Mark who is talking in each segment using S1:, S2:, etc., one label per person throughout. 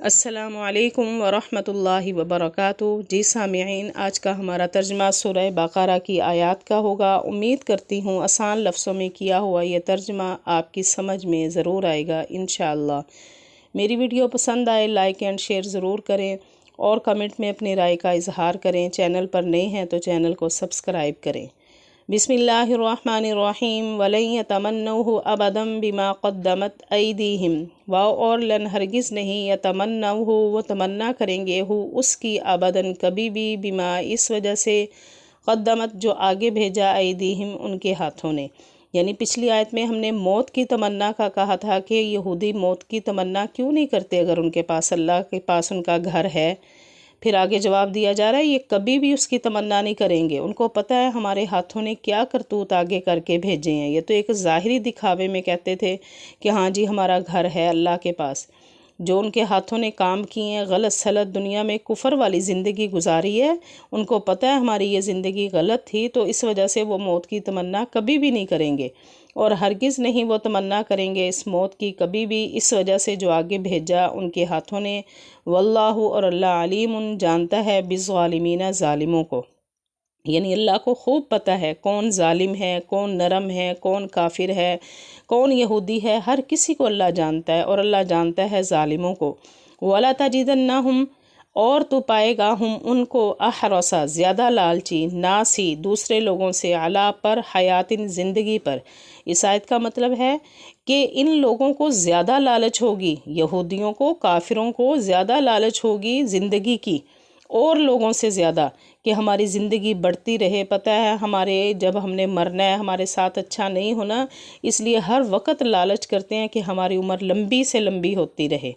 S1: السلام علیکم ورحمۃ اللہ وبرکاتہ۔ جی سامعین، آج کا ہمارا ترجمہ سورہ بقرہ کی آیات کا ہوگا۔ امید کرتی ہوں آسان لفظوں میں کیا ہوا یہ ترجمہ آپ کی سمجھ میں ضرور آئے گا انشاءاللہ۔ میری ویڈیو پسند آئے لائک اینڈ شیئر ضرور کریں اور کمنٹ میں اپنی رائے کا اظہار کریں۔ چینل پر نئے ہیں تو چینل کو سبسکرائب کریں۔ بسم اللہ الرحمن الرحیم۔ وَلَن يَتَمَنَّوْهُ أَبَدًا بِمَا قَدَّمَتْ أَيْدِيهِمْ واو اور لن ہرگز نہیں یتمنوہ وہ تمنا کریں گے ہو اس کی ابداً کبھی بھی بما اس وجہ سے قدمت جو آگے بھیجا ایدیہم ان کے ہاتھوں نے۔ یعنی پچھلی آیت میں ہم نے موت کی تمنا کا کہا تھا کہ یہودی موت کی تمنا کیوں نہیں کرتے اگر ان کے پاس اللہ کے پاس ان کا گھر ہے۔ پھر آگے جواب دیا جا رہا ہے یہ کبھی بھی اس کی تمنا نہیں کریں گے، ان کو پتہ ہے ہمارے ہاتھوں نے کیا کرتوت آگے کر کے بھیجے ہیں۔ یہ تو ایک ظاہری دکھاوے میں کہتے تھے کہ ہاں جی ہمارا گھر ہے اللہ کے پاس، جو ان کے ہاتھوں نے کام کیے ہیں غلط سلط دنیا میں کفر والی زندگی گزاری ہے، ان کو پتہ ہے ہماری یہ زندگی غلط تھی تو اس وجہ سے وہ موت کی تمنا کبھی بھی نہیں کریں گے، اور ہرگز نہیں وہ تمنا کریں گے اس موت کی کبھی بھی اس وجہ سے جو آگے بھیجا ان کے ہاتھوں نے۔ واللہ اور اللہ علیم جانتا ہے بالظالمین ظالموں کو، یعنی اللہ کو خوب پتہ ہے کون ظالم ہے، کون نرم ہے، کون کافر ہے، کون یہودی ہے، ہر کسی کو اللہ جانتا ہے اور اللہ جانتا ہے ظالموں کو۔ وَلَا تَجِدَنَّهُمْ اور تو پائے گا ہم ان کو احرصا زیادہ لالچی ناسی دوسرے لوگوں سے علا پر حیاتن زندگی پر۔ اس آیت کا مطلب ہے کہ ان لوگوں کو زیادہ لالچ ہوگی، یہودیوں کو کافروں کو زیادہ لالچ ہوگی زندگی کی اور لوگوں سے زیادہ، کہ ہماری زندگی بڑھتی رہے۔ پتہ ہے ہمارے جب ہم نے مرنا ہے ہمارے ساتھ اچھا نہیں ہونا، اس لیے ہر وقت لالچ کرتے ہیں کہ ہماری عمر لمبی سے لمبی ہوتی رہے،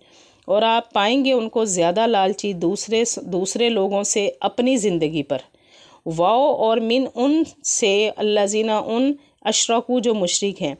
S1: اور آپ پائیں گے ان کو زیادہ لالچی دوسرے لوگوں سے اپنی زندگی پر۔ واو اور من ان سے الذین ان اشرکو جو مشرک ہیں،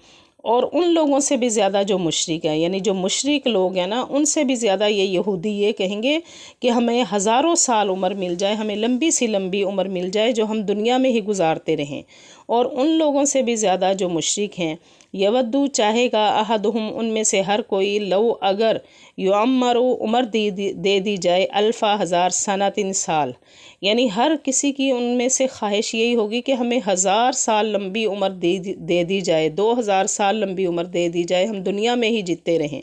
S1: اور ان لوگوں سے بھی زیادہ جو مشرک ہیں، یعنی جو مشرک لوگ ہیں نا ان سے بھی زیادہ یہ یہودی یہ کہیں گے کہ ہمیں ہزاروں سال عمر مل جائے، ہمیں لمبی سی لمبی عمر مل جائے جو ہم دنیا میں ہی گزارتے رہیں، اور ان لوگوں سے بھی زیادہ جو مشرک ہیں۔ یودو چاہے گا احدہم ان میں سے ہر کوئی لو اگر یعمرو عمر دے دی جائے الفا ہزار سنتن سال، یعنی ہر کسی کی ان میں سے خواہش یہی ہوگی کہ ہمیں 1000 سال لمبی عمر دے دی جائے، 2000 سال لمبی عمر دے دی جائے، ہم دنیا میں ہی جیتے رہیں۔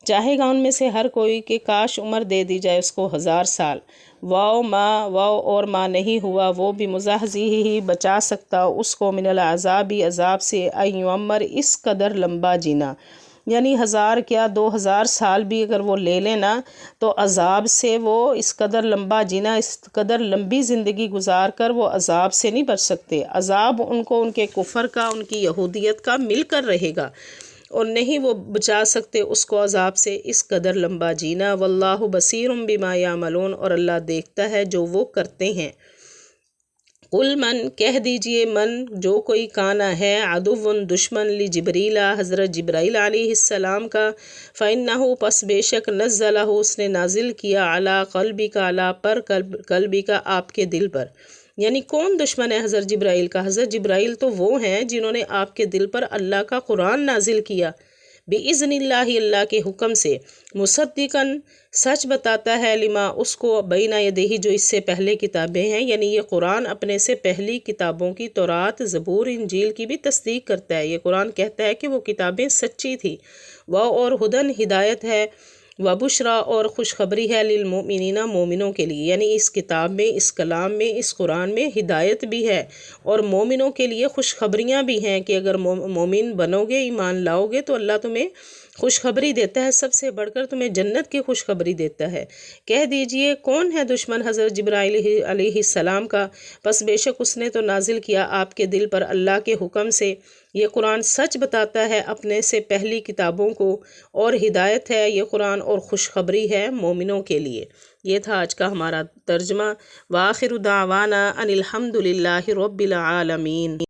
S1: چاہے گا ان میں سے ہر کوئی کہ کاش عمر دے دی جائے اس کو 1000 سال۔ واو اور ما نہیں ہوا وہ بھی مزاحزیہ ہی بچا سکتا اس کو من العذابی عذاب سے ان یعمر اس قدر لمبا جینا، یعنی 1000 کیا 2000 سال بھی اگر وہ لے لینا تو عذاب سے وہ اس قدر لمبا جینا، اس قدر لمبی زندگی گزار کر وہ عذاب سے نہیں بچ سکتے۔ عذاب ان کو ان کے کفر کا ان کی یہودیت کا مل کر رہے گا، اور نہیں وہ بچا سکتے اس کو عذاب سے اس قدر لمبا جینا۔ واللہ بصیر بما یعملون اور اللہ دیکھتا ہے جو وہ کرتے ہیں۔ قل من کہہ دیجئے من جو کوئی کانا ہے عدو دشمن لجبریل حضرت جبرائیل علیہ السلام کا، فإنہ پس بے شک نزلہ اس نے نازل کیا علی قلبک علی پر قلبک آپ کے دل پر۔ یعنی کون دشمن ہے حضرت جبرائیل کا؟ حضرت جبرائیل تو وہ ہیں جنہوں نے آپ کے دل پر اللہ کا قرآن نازل کیا، بِإِذْنِ اللہ اللہ کے حکم سے، مصدقاً سچ بتاتا ہے لما اس کو بین یدیہ جو اس سے پہلے کتابیں ہیں، یعنی یہ قرآن اپنے سے پہلی کتابوں کی تورات زبور انجیل کی بھی تصدیق کرتا ہے۔ یہ قرآن کہتا ہے کہ وہ کتابیں سچی تھی۔ اور ہدن ہدایت ہے، وبشرا اور خوشخبری ہے للمؤمنین مومنوں کے لیے، یعنی اس کتاب میں اس کلام میں اس قرآن میں ہدایت بھی ہے اور مومنوں کے لیے خوشخبریاں بھی ہیں کہ اگر مومن بنو گے ایمان لاؤ گے تو اللہ تمہیں خوشخبری دیتا ہے، سب سے بڑھ کر تمہیں جنت کی خوشخبری دیتا ہے۔ کہہ دیجئے کون ہے دشمن حضرت جبرائیل علیہ السلام کا؟ پس بے شک اس نے تو نازل کیا آپ کے دل پر اللہ کے حکم سے، یہ قرآن سچ بتاتا ہے اپنے سے پہلی کتابوں کو، اور ہدایت ہے یہ قرآن اور خوشخبری ہے مومنوں کے لیے۔ یہ تھا آج کا ہمارا ترجمہ۔ وآخر دعوانا ان الحمد للہ رب العالمین۔